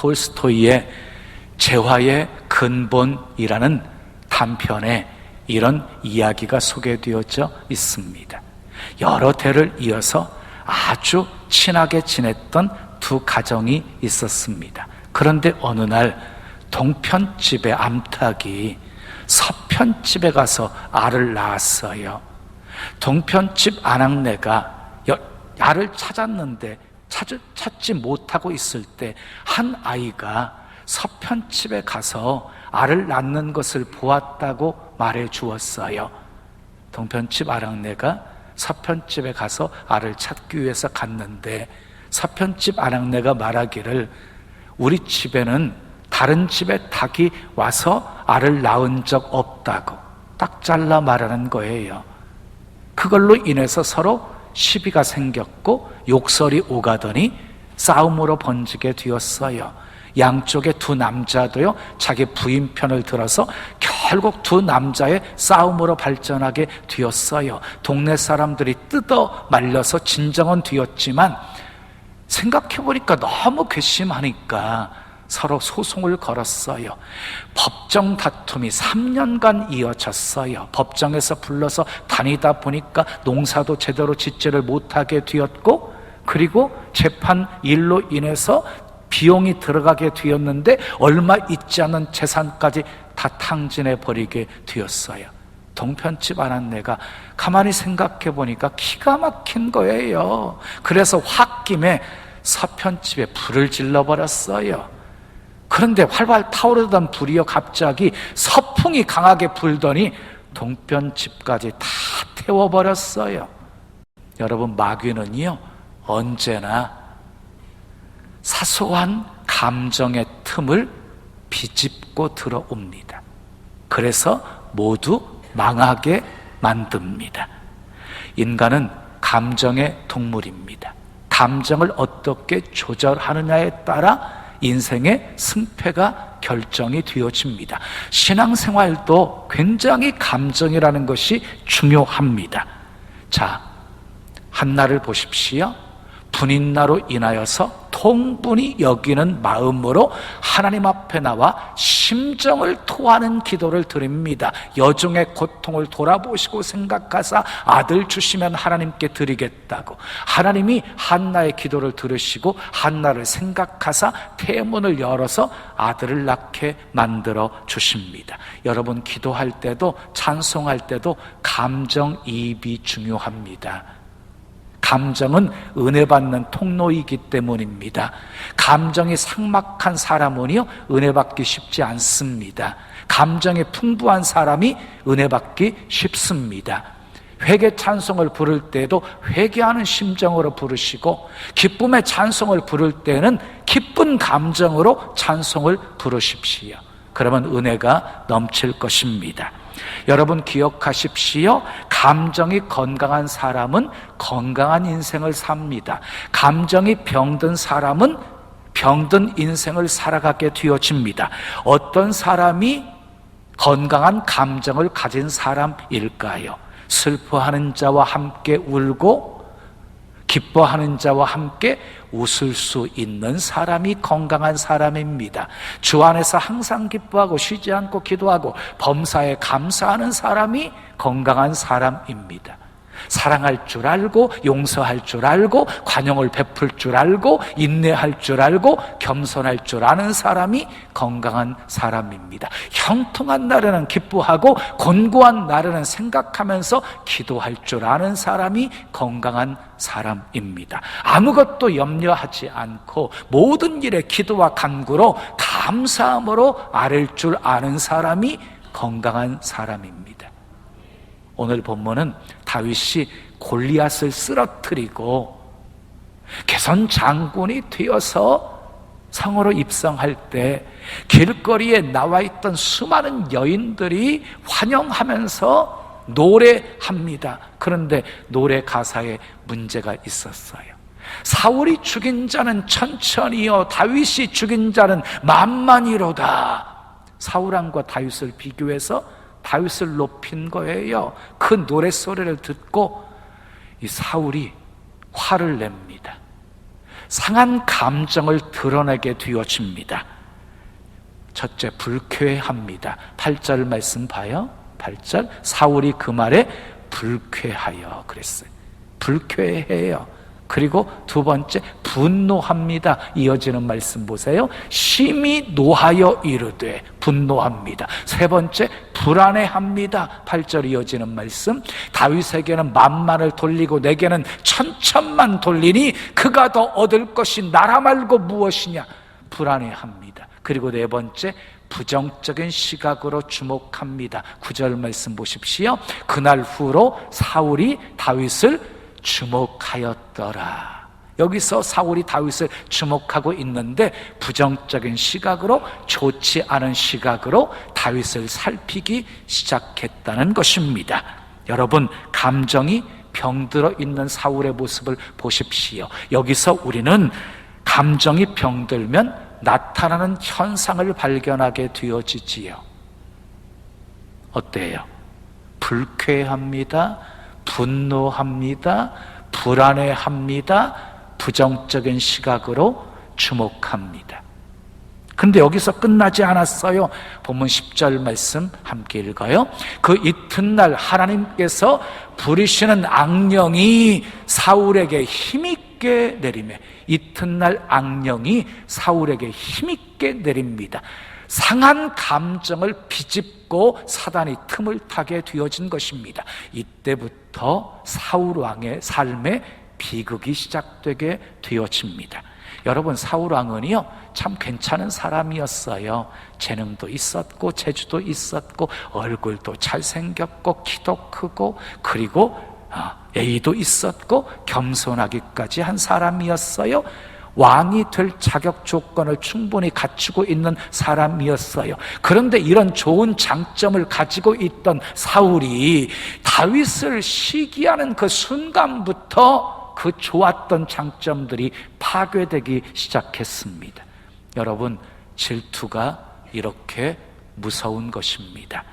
톨스토이의 재화의 근본이라는 단편에 이런 이야기가 소개되어져 있습니다. 여러 대를 이어서 아주 친하게 지냈던 두 가정이 있었습니다. 그런데 어느 날 동편집의 암탉이 서편집에 가서 알을 낳았어요. 동편집 아낙네가 알을 찾았는데 찾지 못하고 있을 때 한 아이가 서편집에 가서 알을 낳는 것을 보았다고 말해 주었어요. 동편집 아낙네가 서편집에 가서 알을 찾기 위해서 갔는데 서편집 아낙네가 말하기를 우리 집에는 다른 집에 닭이 와서 알을 낳은 적 없다고 딱 잘라 말하는 거예요. 그걸로 인해서 서로 시비가 생겼고 욕설이 오가더니 싸움으로 번지게 되었어요. 양쪽의 두 남자도요 자기 부인 편을 들어서 결국 두 남자의 싸움으로 발전하게 되었어요. 동네 사람들이 뜯어 말려서 진정은 되었지만 생각해보니까 너무 괘씸하니까 서로 소송을 걸었어요. 법정 다툼이 3년간 이어졌어요. 법정에서 불러서 다니다 보니까 농사도 제대로 짓지를 못하게 되었고, 그리고 재판 일로 인해서 비용이 들어가게 되었는데 얼마 있지 않은 재산까지 다 탕진해 버리게 되었어요. 동편집 아낙네가 가만히 생각해 보니까 기가 막힌 거예요. 그래서 홧김에 서편집에 불을 질러 버렸어요. 그런데 활활 타오르던 불이요 갑자기 서풍이 강하게 불더니 동편집까지 다 태워버렸어요. 여러분, 마귀는요 언제나 사소한 감정의 틈을 비집고 들어옵니다. 그래서 모두 망하게 만듭니다. 인간은 감정의 동물입니다. 감정을 어떻게 조절하느냐에 따라 인생의 승패가 결정이 되어집니다. 신앙생활도 굉장히 감정이라는 것이 중요합니다. 자, 한나를 보십시오. 분인나로 인하여서 통분이 여기는 마음으로 하나님 앞에 나와 심정을 토하는 기도를 드립니다. 여종의 고통을 돌아보시고 생각하사 아들 주시면 하나님께 드리겠다고. 하나님이 한나의 기도를 들으시고 한나를 생각하사 태문을 열어서 아들을 낳게 만들어 주십니다. 여러분, 기도할 때도 찬송할 때도 감정이입이 중요합니다. 감정은 은혜 받는 통로이기 때문입니다. 감정이 삭막한 사람은요 은혜 받기 쉽지 않습니다. 감정이 풍부한 사람이 은혜 받기 쉽습니다. 회개 찬송을 부를 때도 회개하는 심정으로 부르시고, 기쁨의 찬송을 부를 때는 기쁜 감정으로 찬송을 부르십시오. 그러면 은혜가 넘칠 것입니다. 여러분, 기억하십시오. 감정이 건강한 사람은 건강한 인생을 삽니다. 감정이 병든 사람은 병든 인생을 살아가게 되어집니다. 어떤 사람이 건강한 감정을 가진 사람일까요? 슬퍼하는 자와 함께 울고 기뻐하는 자와 함께 웃을 수 있는 사람이 건강한 사람입니다. 주 안에서 항상 기뻐하고 쉬지 않고 기도하고 범사에 감사하는 사람이 건강한 사람입니다. 사랑할 줄 알고 용서할 줄 알고 관용을 베풀 줄 알고 인내할 줄 알고 겸손할 줄 아는 사람이 건강한 사람입니다. 형통한 날에는 기뻐하고 곤고한 날에는 생각하면서 기도할 줄 아는 사람이 건강한 사람입니다. 아무것도 염려하지 않고 모든 일에 기도와 간구로 감사함으로 아랠 줄 아는 사람이 건강한 사람입니다. 오늘 본문은 다윗이 골리앗을 쓰러뜨리고 개선 장군이 되어서 성으로 입성할 때 길거리에 나와 있던 수많은 여인들이 환영하면서 노래합니다. 그런데 노래 가사에 문제가 있었어요. 사울이 죽인 자는 천천히요 다윗이 죽인 자는 만만이로다. 사울왕과 다윗을 비교해서 다윗을 높인 거예요. 그 노랫소리를 듣고 이 사울이 화를 냅니다. 상한 감정을 드러내게 되어집니다. 첫째, 불쾌합니다. 8절 말씀 봐요. 8절, 사울이 그 말에 불쾌하여 그랬어요. 불쾌해요. 그리고 두 번째, 분노합니다. 이어지는 말씀 보세요. 심히 노하여 이르되, 분노합니다. 세 번째, 불안해합니다. 8절 이어지는 말씀, 다윗에게는 만만을 돌리고 내게는 천천만 돌리니 그가 더 얻을 것이 나라 말고 무엇이냐. 불안해합니다. 그리고 네 번째, 부정적인 시각으로 주목합니다. 9절 말씀 보십시오. 그날 후로 사울이 다윗을 주목하였더라. 여기서 사울이 다윗을 주목하고 있는데 부정적인 시각으로, 좋지 않은 시각으로 다윗을 살피기 시작했다는 것입니다. 여러분, 감정이 병들어 있는 사울의 모습을 보십시오. 여기서 우리는 감정이 병들면 나타나는 현상을 발견하게 되어지지요. 어때요? 불쾌합니다. 분노합니다. 불안해합니다. 부정적인 시각으로 주목합니다. 근데 여기서 끝나지 않았어요. 본문 10절 말씀 함께 읽어요. 그 이튿날 하나님께서 부리시는 악령이 사울에게 힘있게 내리매, 이튿날 악령이 사울에게 힘있게 내립니다. 상한 감정을 비집고 사단이 틈을 타게 되어진 것입니다. 이때부터 사울 왕의 삶에 비극이 시작되게 되어집니다. 여러분, 사울 왕은요 참 괜찮은 사람이었어요. 재능도 있었고 재주도 있었고 얼굴도 잘생겼고 키도 크고 그리고 애의도 있었고 겸손하기까지 한 사람이었어요. 왕이 될 자격 조건을 충분히 갖추고 있는 사람이었어요. 그런데 이런 좋은 장점을 가지고 있던 사울이 다윗을 시기하는 그 순간부터 그 좋았던 장점들이 파괴되기 시작했습니다. 여러분, 질투가 이렇게 무서운 것입니다.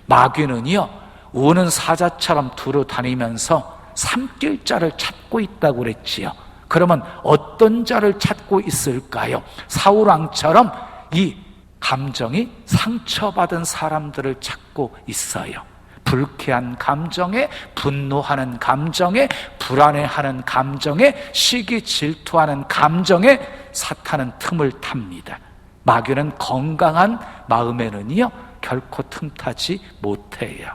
마귀는요 우는 사자처럼 두루 다니면서 삼킬 자를 찾고 있다고 그랬지요. 그러면 어떤 자를 찾고 있을까요? 사울왕처럼 이 감정이 상처받은 사람들을 찾고 있어요. 불쾌한 감정에, 분노하는 감정에, 불안해하는 감정에, 시기 질투하는 감정에 사탄은 틈을 탑니다. 마귀는 건강한 마음에는요 결코 틈타지 못해요.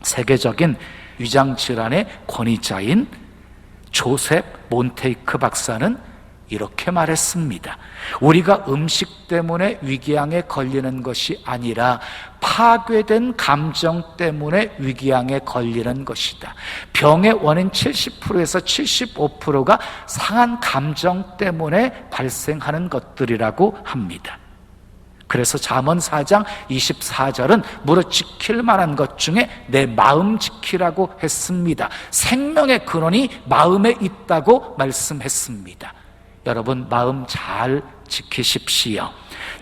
세계적인 위장질환의 권위자인 조셉 몬테이크 박사는 이렇게 말했습니다. 우리가 음식 때문에 위궤양에 걸리는 것이 아니라 파괴된 감정 때문에 위궤양에 걸리는 것이다. 병의 원인 70%에서 75%가 상한 감정 때문에 발생하는 것들이라고 합니다. 그래서 잠언 4장 24절은 무릇 지킬 만한 것 중에 내 마음 지키라고 했습니다. 생명의 근원이 마음에 있다고 말씀했습니다. 여러분, 마음 잘 지키십시오.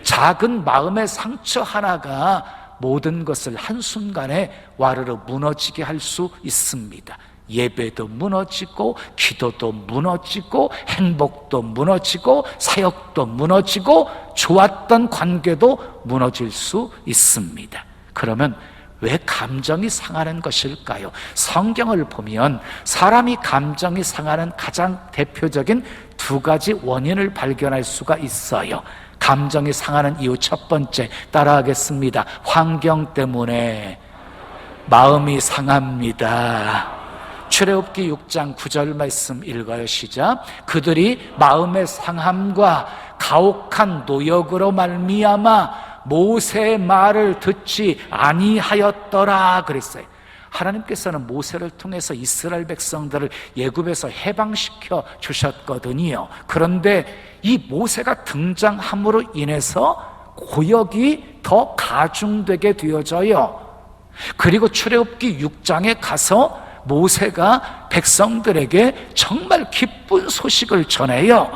작은 마음의 상처 하나가 모든 것을 한순간에 와르르 무너지게 할 수 있습니다. 예배도 무너지고 기도도 무너지고 행복도 무너지고 사역도 무너지고 좋았던 관계도 무너질 수 있습니다. 그러면 왜 감정이 상하는 것일까요? 성경을 보면 사람이 감정이 상하는 가장 대표적인 두 가지 원인을 발견할 수가 있어요. 감정이 상하는 이유 첫 번째, 따라하겠습니다. 환경 때문에 마음이 상합니다. 출애굽기 6장 9절 말씀 읽어요. 시작. 그들이 마음의 상함과 가혹한 노역으로 말미암아 모세의 말을 듣지 아니하였더라 그랬어요. 하나님께서는 모세를 통해서 이스라엘 백성들을 애굽에서 해방시켜 주셨거든요. 그런데 이 모세가 등장함으로 인해서 고역이 더 가중되게 되어져요. 그리고 출애굽기 6장에 가서 모세가 백성들에게 정말 기쁜 소식을 전해요.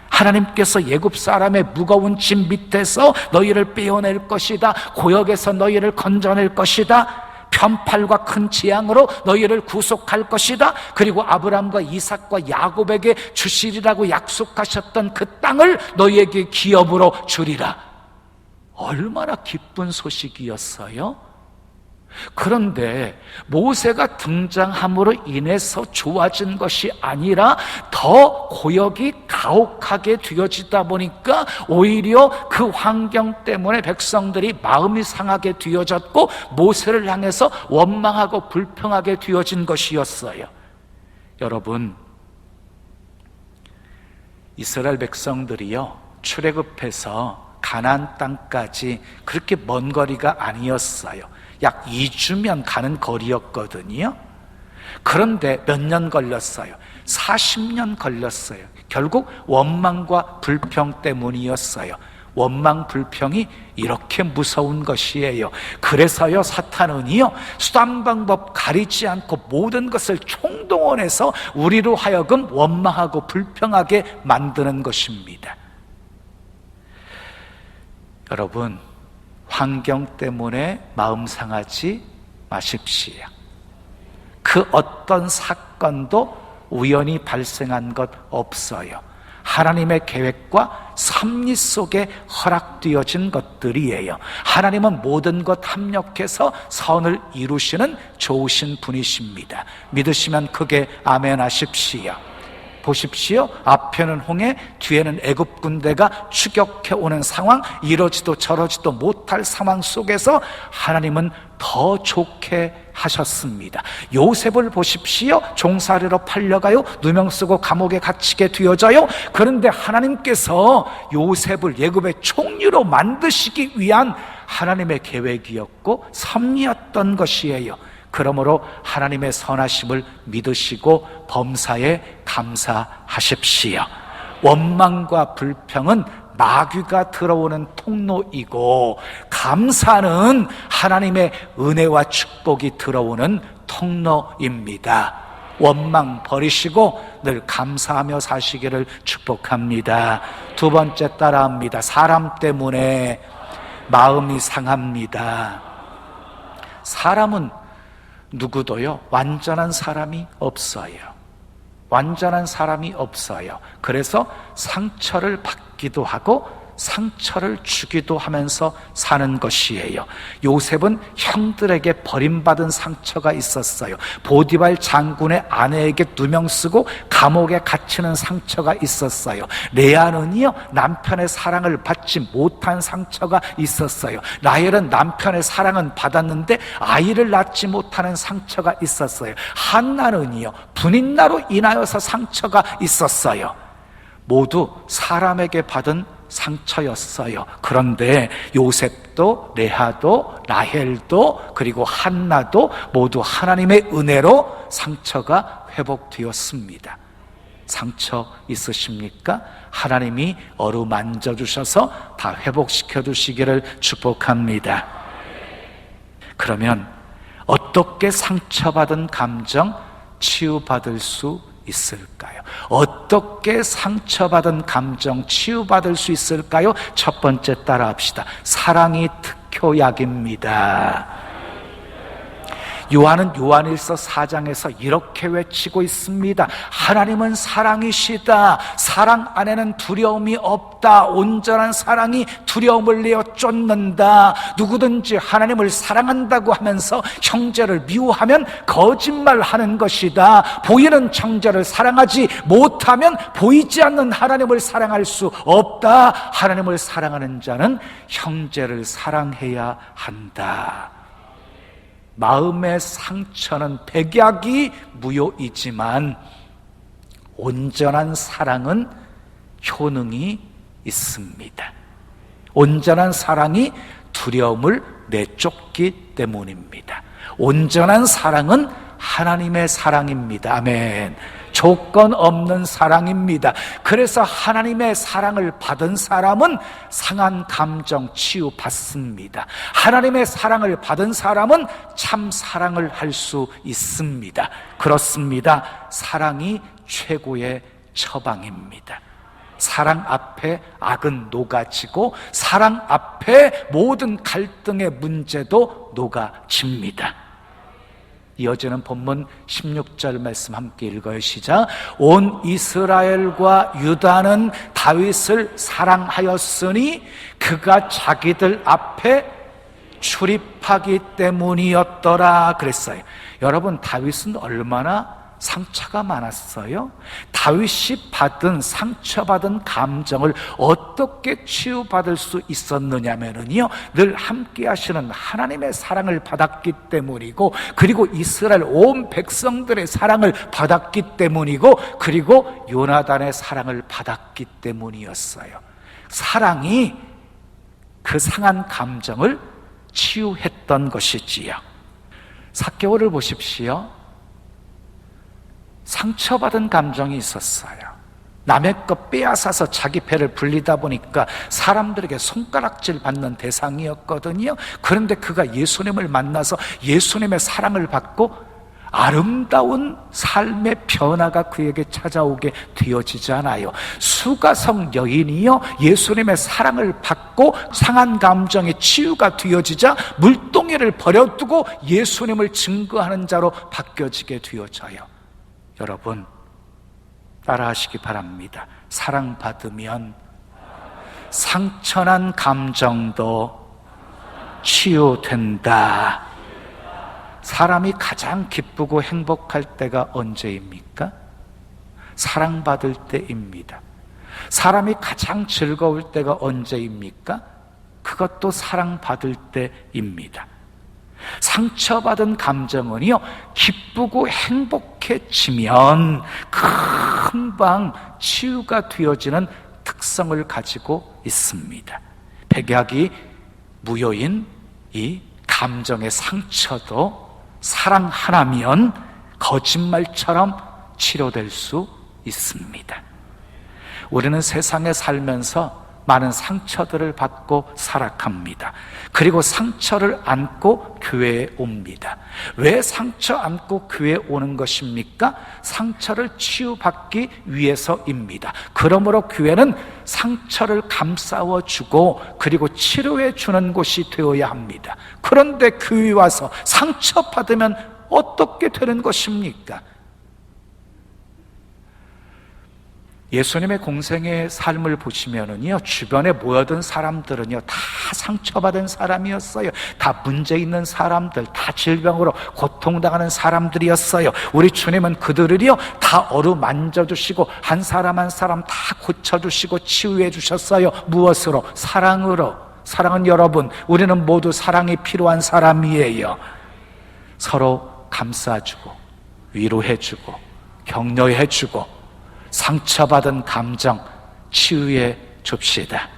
하나님께서 애굽 사람의 무거운 짐 밑에서 너희를 빼어낼 것이다. 고역에서 너희를 건져낼 것이다. 편팔과 큰 재앙으로 너희를 구속할 것이다. 그리고 아브라함과 이삭과 야곱에게 주시리라고 약속하셨던 그 땅을 너희에게 기업으로 주리라. 얼마나 기쁜 소식이었어요. 그런데 모세가 등장함으로 인해서 좋아진 것이 아니라 더 고역이 가혹하게 되어지다 보니까 오히려 그 환경 때문에 백성들이 마음이 상하게 되어졌고 모세를 향해서 원망하고 불평하게 되어진 것이었어요. 여러분, 이스라엘 백성들이요, 출애굽해서 가나안 땅까지 그렇게 먼 거리가 아니었어요. 약 2주면 가는 거리였거든요. 그런데 몇 년 걸렸어요? 40년 걸렸어요. 결국 원망과 불평 때문이었어요. 원망, 불평이 이렇게 무서운 것이에요. 그래서요, 사탄은요, 수단 방법 가리지 않고 모든 것을 총동원해서 우리로 하여금 원망하고 불평하게 만드는 것입니다. 여러분, 환경 때문에 마음 상하지 마십시오. 그 어떤 사건도 우연히 발생한 것 없어요. 하나님의 계획과 섭리 속에 허락되어진 것들이에요. 하나님은 모든 것 합력해서 선을 이루시는 좋으신 분이십니다. 믿으시면 크게 아멘 하십시오. 보십시오. 앞에는 홍해, 뒤에는 애굽 군대가 추격해 오는 상황, 이러지도 저러지도 못할 상황 속에서 하나님은 더 좋게 하셨습니다. 요셉을 보십시오. 종살이로 팔려가요, 누명 쓰고 감옥에 갇히게 되어져요. 그런데 하나님께서 요셉을 애굽의 총리로 만드시기 위한 하나님의 계획이었고 섭리였던 것이에요. 그러므로 하나님의 선하심을 믿으시고 범사에 감사하십시오. 원망과 불평은 마귀가 들어오는 통로이고 감사는 하나님의 은혜와 축복이 들어오는 통로입니다. 원망 버리시고 늘 감사하며 사시기를 축복합니다. 두 번째 따라합니다. 사람 때문에 마음이 상합니다. 사람은 누구도요, 완전한 사람이 없어요. 완전한 사람이 없어요. 그래서 상처를 받기도 하고 상처를 주기도 하면서 사는 것이에요. 요셉은 형들에게 버림받은 상처가 있었어요. 보디발 장군의 아내에게 누명 쓰고 감옥에 갇히는 상처가 있었어요. 레아는요, 남편의 사랑을 받지 못한 상처가 있었어요. 라헬은 남편의 사랑은 받았는데 아이를 낳지 못하는 상처가 있었어요. 한나는요, 분인나로 인하여서 상처가 있었어요. 모두 사람에게 받은 상처였어요. 그런데 요셉도 레아도 라헬도 그리고 한나도 모두 하나님의 은혜로 상처가 회복되었습니다. 상처 있으십니까? 하나님이 어루만져 주셔서 다 회복시켜 주시기를 축복합니다. 그러면 어떻게 상처받은 감정 치유받을 수 있을까요? 어떻게 상처받은 감정 치유받을 수 있을까요? 첫 번째 따라합시다. 사랑이 특효약입니다. 요한은 요한일서 4장에서 이렇게 외치고 있습니다. 하나님은 사랑이시다. 사랑 안에는 두려움이 없다. 온전한 사랑이 두려움을 내어 쫓는다. 누구든지 하나님을 사랑한다고 하면서 형제를 미워하면 거짓말하는 것이다. 보이는 형제를 사랑하지 못하면 보이지 않는 하나님을 사랑할 수 없다. 하나님을 사랑하는 자는 형제를 사랑해야 한다. 마음의 상처는 백약이 무효이지만 온전한 사랑은 효능이 있습니다. 온전한 사랑이 두려움을 내쫓기 때문입니다. 온전한 사랑은 하나님의 사랑입니다. 아멘. 조건 없는 사랑입니다. 그래서 하나님의 사랑을 받은 사람은 상한 감정 치유받습니다. 하나님의 사랑을 받은 사람은 참 사랑을 할 수 있습니다. 그렇습니다. 사랑이 최고의 처방입니다. 사랑 앞에 악은 녹아지고 사랑 앞에 모든 갈등의 문제도 녹아집니다. 이어지는 본문 16절 말씀 함께 읽어요. 시작. 온 이스라엘과 유다는 다윗을 사랑하였으니 그가 자기들 앞에 출입하기 때문이었더라 그랬어요. 여러분, 다윗은 얼마나 상처가 많았어요? 다윗이 받은 상처받은 감정을 어떻게 치유받을 수 있었느냐면요, 늘 함께 하시는 하나님의 사랑을 받았기 때문이고, 그리고 이스라엘 온 백성들의 사랑을 받았기 때문이고, 그리고 요나단의 사랑을 받았기 때문이었어요. 사랑이 그 상한 감정을 치유했던 것이지요. 삭개오를 보십시오. 상처받은 감정이 있었어요. 남의 것 빼앗아서 자기 배를 불리다 보니까 사람들에게 손가락질 받는 대상이었거든요. 그런데 그가 예수님을 만나서 예수님의 사랑을 받고 아름다운 삶의 변화가 그에게 찾아오게 되어지잖아요. 수가성 여인이요, 예수님의 사랑을 받고 상한 감정의 치유가 되어지자 물동이를 버려두고 예수님을 증거하는 자로 바뀌어지게 되어져요. 여러분, 따라하시기 바랍니다. 사랑받으면 상처난 감정도 치유된다. 사람이 가장 기쁘고 행복할 때가 언제입니까? 사랑받을 때입니다. 사람이 가장 즐거울 때가 언제입니까? 그것도 사랑받을 때입니다. 상처받은 감정은요, 기쁘고 행복해지면 금방 치유가 되어지는 특성을 가지고 있습니다. 백약이 무효인 이 감정의 상처도 사랑 하나면 거짓말처럼 치료될 수 있습니다. 우리는 세상에 살면서 많은 상처들을 받고 살아갑니다. 그리고 상처를 안고 교회에 옵니다. 왜 상처 안고 교회에 오는 것입니까? 상처를 치유받기 위해서입니다. 그러므로 교회는 상처를 감싸워 주고 그리고 치료해 주는 곳이 되어야 합니다. 그런데 교회에 와서 상처받으면 어떻게 되는 것입니까? 예수님의 공생의 삶을 보시면은요, 주변에 모여든 사람들은요, 다 상처받은 사람이었어요. 다 문제 있는 사람들, 다 질병으로 고통당하는 사람들이었어요. 우리 주님은 그들을요, 다 어루만져주시고 한 사람 한 사람 다 고쳐주시고 치유해 주셨어요. 무엇으로? 사랑으로. 사랑은 여러분, 우리는 모두 사랑이 필요한 사람이에요. 서로 감싸주고 위로해주고 격려해주고 상처받은 감정 치유해 줍시다.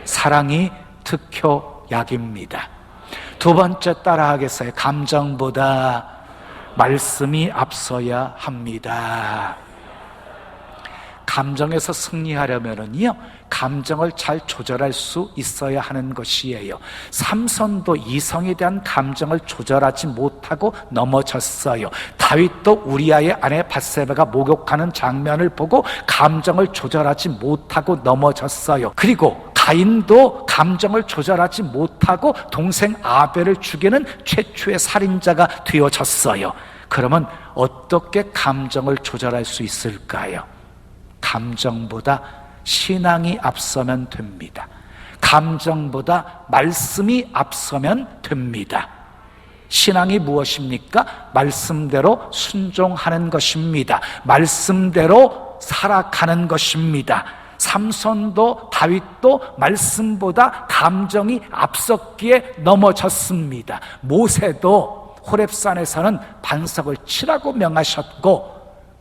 사랑이 특효약입니다. 두 번째 따라하겠어요. 감정보다 말씀이 앞서야 합니다. 감정에서 승리하려면요, 감정을 잘 조절할 수 있어야 하는 것이에요. 삼손도 이성에 대한 감정을 조절하지 못하고 넘어졌어요. 다윗도 우리아의 아내 밧세바가 목욕하는 장면을 보고 감정을 조절하지 못하고 넘어졌어요. 그리고 가인도 감정을 조절하지 못하고 동생 아벨을 죽이는 최초의 살인자가 되어졌어요. 그러면 어떻게 감정을 조절할 수 있을까요? 감정보다 신앙이 앞서면 됩니다. 감정보다 말씀이 앞서면 됩니다. 신앙이 무엇입니까? 말씀대로 순종하는 것입니다. 말씀대로 살아가는 것입니다. 삼손도 다윗도 말씀보다 감정이 앞섰기에 넘어졌습니다. 모세도 호렙산에서는 반석을 치라고 명하셨고,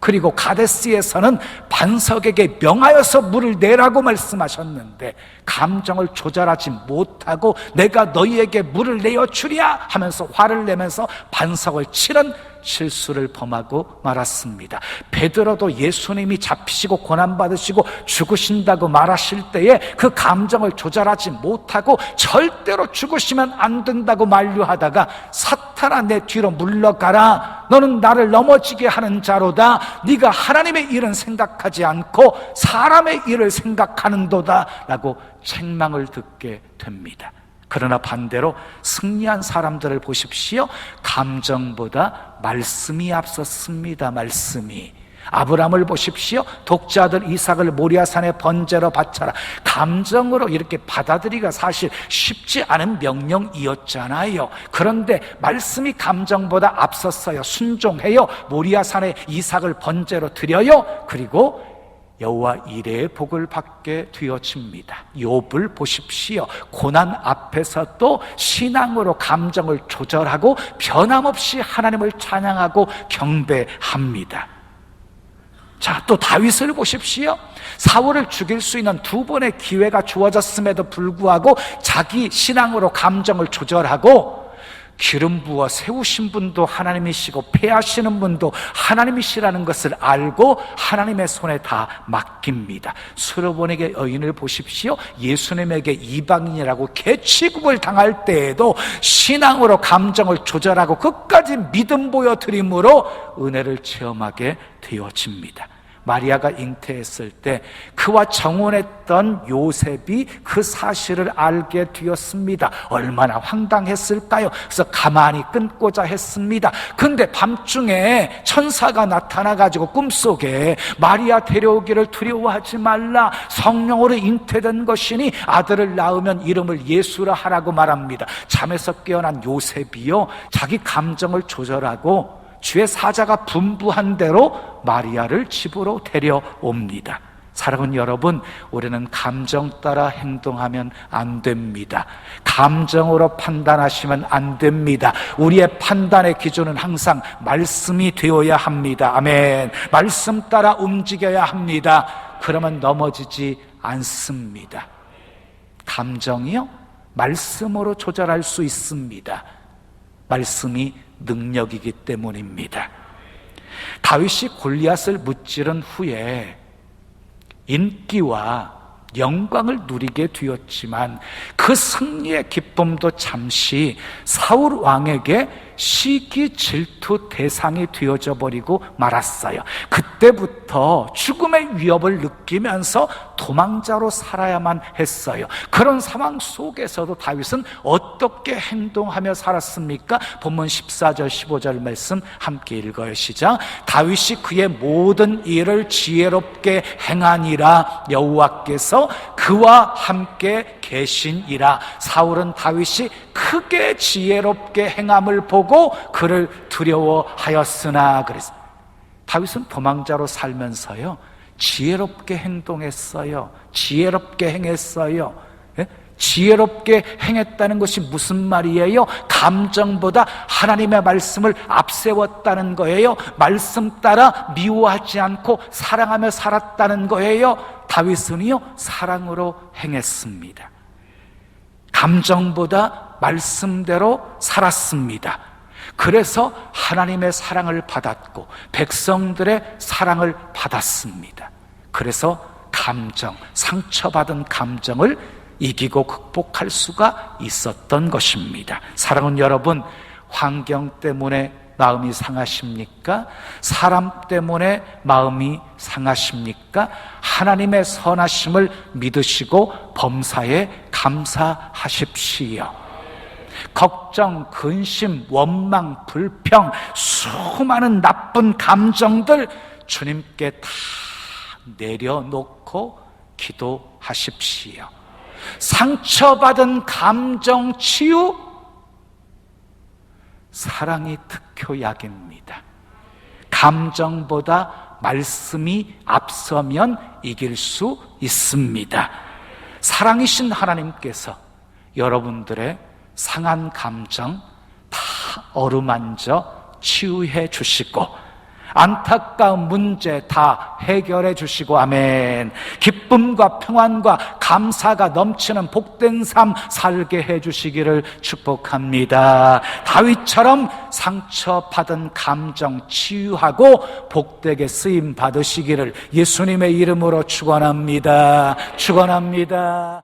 그리고 가데스에서는 반석에게 명하여서 물을 내라고 말씀하셨는데 감정을 조절하지 못하고 내가 너희에게 물을 내어 주랴 하면서 화를 내면서 반석을 치는 실수를 범하고 말았습니다. 베드로도 예수님이 잡히시고 고난받으시고 죽으신다고 말하실 때에 그 감정을 조절하지 못하고 절대로 죽으시면 안 된다고 만류하다가 사탄아 내 뒤로 물러가라, 너는 나를 넘어지게 하는 자로다, 네가 하나님의 일은 생각하지 않고 사람의 일을 생각하는도다 라고 책망을 듣게 됩니다. 그러나 반대로 승리한 사람들을 보십시오. 감정보다 말씀이 앞섰습니다. 말씀이. 아브라함을 보십시오. 독자들 이삭을 모리아산에 번제로 바쳐라. 감정으로 이렇게 받아들이기가 사실 쉽지 않은 명령이었잖아요. 그런데 말씀이 감정보다 앞섰어요. 순종해요. 모리아산에 이삭을 번제로 드려요. 그리고 여호와 이레의 복을 받게 되어집니다. 욥을 보십시오. 고난 앞에서도 신앙으로 감정을 조절하고 변함없이 하나님을 찬양하고 경배합니다. 자, 또 다윗을 보십시오. 사울을 죽일 수 있는 두 번의 기회가 주어졌음에도 불구하고 자기 신앙으로 감정을 조절하고 기름 부어 세우신 분도 하나님이시고 패하시는 분도 하나님이시라는 것을 알고 하나님의 손에 다 맡깁니다. 수르본에게 여인을 보십시오. 예수님에게 이방인이라고 개취급을 당할 때에도 신앙으로 감정을 조절하고 끝까지 믿음 보여드림으로 은혜를 체험하게 되어집니다. 마리아가 잉태했을 때 그와 정혼했던 요셉이 그 사실을 알게 되었습니다. 얼마나 황당했을까요? 그래서 가만히 끊고자 했습니다. 근데 밤중에 천사가 나타나가지고 꿈속에 마리아 데려오기를 두려워하지 말라, 성령으로 잉태된 것이니 아들을 낳으면 이름을 예수라 하라고 말합니다. 잠에서 깨어난 요셉이요, 자기 감정을 조절하고 주의 사자가 분부한 대로 마리아를 집으로 데려옵니다. 사랑하는 여러분, 우리는 감정 따라 행동하면 안 됩니다. 감정으로 판단하시면 안 됩니다. 우리의 판단의 기준은 항상 말씀이 되어야 합니다. 아멘. 말씀 따라 움직여야 합니다. 그러면 넘어지지 않습니다. 감정이요, 말씀으로 조절할 수 있습니다. 말씀이 능력이기 때문입니다. 다윗이 골리앗을 무찌른 후에 인기와 영광을 누리게 되었지만 그 승리의 기쁨도 잠시 사울 왕에게 시기 질투 대상이 되어져 버리고 말았어요. 그때부터 죽음의 위협을 느끼면서 도망자로 살아야만 했어요. 그런 상황 속에서도 다윗은 어떻게 행동하며 살았습니까? 본문 14절 15절 말씀 함께 읽어요. 시작. 다윗이 그의 모든 일을 지혜롭게 행하니라 여호와께서 그와 함께 계시니라. 사울은 다윗이 크게 지혜롭게 행함을 보고 그를 두려워하였으나, 그래서 다윗은 도망자로 살면서요 지혜롭게 행동했어요. 지혜롭게 행했어요. 예? 지혜롭게 행했다는 것이 무슨 말이에요? 감정보다 하나님의 말씀을 앞세웠다는 거예요. 말씀 따라 미워하지 않고 사랑하며 살았다는 거예요. 다윗은요 사랑으로 행했습니다. 감정보다 말씀대로 살았습니다. 그래서 하나님의 사랑을 받았고 백성들의 사랑을 받았습니다. 그래서 감정, 상처받은 감정을 이기고 극복할 수가 있었던 것입니다. 사랑하는 여러분, 환경 때문에 마음이 상하십니까? 사람 때문에 마음이 상하십니까? 하나님의 선하심을 믿으시고 범사에 감사하십시오. 걱정, 근심, 원망, 불평, 수많은 나쁜 감정들 주님께 다 내려놓고 기도하십시오. 상처받은 감정 치유, 사랑이 특효약입니다. 감정보다 말씀이 앞서면 이길 수 있습니다. 사랑이신 하나님께서 여러분들의 상한 감정 다 어루만져 치유해 주시고 안타까운 문제 다 해결해 주시고, 아멘, 기쁨과 평안과 감사가 넘치는 복된 삶 살게 해 주시기를 축복합니다. 다윗처럼 상처받은 감정 치유하고 복되게 쓰임 받으시기를 예수님의 이름으로 축원합니다. 축원합니다.